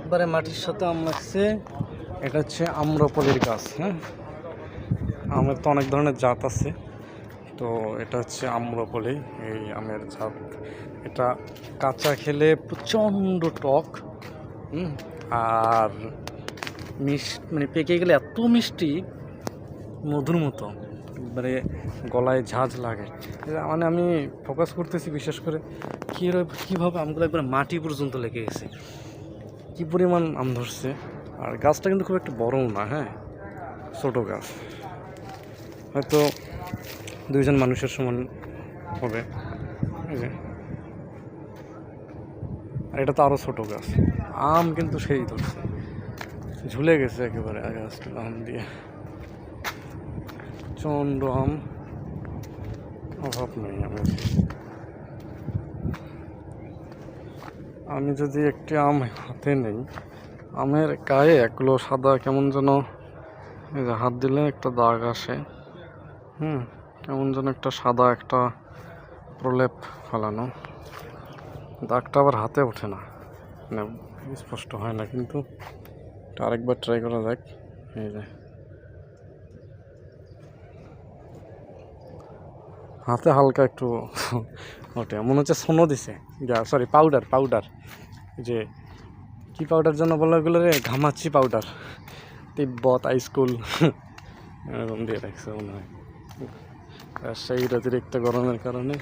একবারে মাটির সাথে আম লাগছে। এটা হচ্ছে আম্রপলির গাছ। হ্যাঁ, আমের তো অনেক ধরনের জাত আছে, তো এটা হচ্ছে আম্রপলি, এই আমের জাত। এটা কাঁচা খেলে প্রচণ্ড টক, আর মানে পেকে গেলে এত মিষ্টি, মধুর মতো, একবারে গলায় ঝাঁঝ লাগে। মানে আমি ফোকাস করতেছি বিশেষ করে কীভাবে আমগুলো একবারে মাটি পর্যন্ত লেগে গেছে, কী পরিমাণ আম ধরছে। আর গাছটা কিন্তু খুব একটা বড়ও না, হ্যাঁ, ছোটো গাছ, হয়তো দুইজন মানুষের সমান হবে। আর এটা তো আরও ছোটো গাছ। আম কিন্তু সেই ধরছে, ঝুলে গেছে একেবারে গাছটা আম দিয়ে। প্রচণ্ড আম, অভাব নেই আমের। আমি যদি একটি আম হাতে নেই, আমের গায়ে একগুলো সাদা কেমন যেন, এই যে হাত দিলে একটা দাগ আসে, কেমন যেন একটা সাদা একটা প্রলেপ ফেলানো, দাগটা আবার হাতে ওঠে না, মানে স্পষ্ট হয় না, কিন্তু আরেকবার ট্রাই করা যাক। এই যে হাতে হালকা একটু ওঠে, মনে হচ্ছে সোনো দিছে, সরি পাউডার, যে কি পাউডার যেন বলা ওগুলো রে, ঘামাচি পাউডার, তিব্বত আইসকুল এরকম দিয়ে রাখছে মনে হয়। রাজশাহীর অতিরিক্ত গরমের কারণে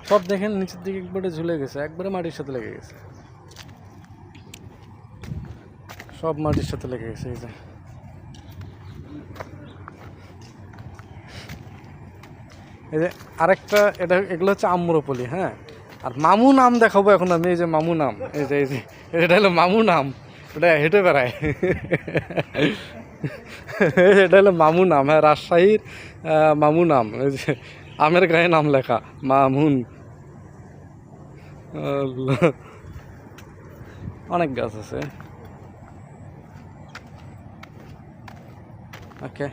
সব দেখেন নিচের দিকে একবারে ঝুলে গেছে, একবারে মাটির সাথে লেগে গেছে, সব মাটির সাথে লেগে গেছে। এই যে আরেকটা, এগুলো হচ্ছে আম্রপলি। হ্যাঁ, আর মামু নাম দেখাবো এখন আমি। এই যে মামু নাম, এই যে এটা হলো মামু নাম, ওটা হেঁটে বেড়ায়। এটা হলো মামু নাম, হ্যাঁ, রাজশাহীর মামু নাম। এই যে আমের গায়ে নাম লেখা মামুন। অনেক গাছ আছে। ওকে।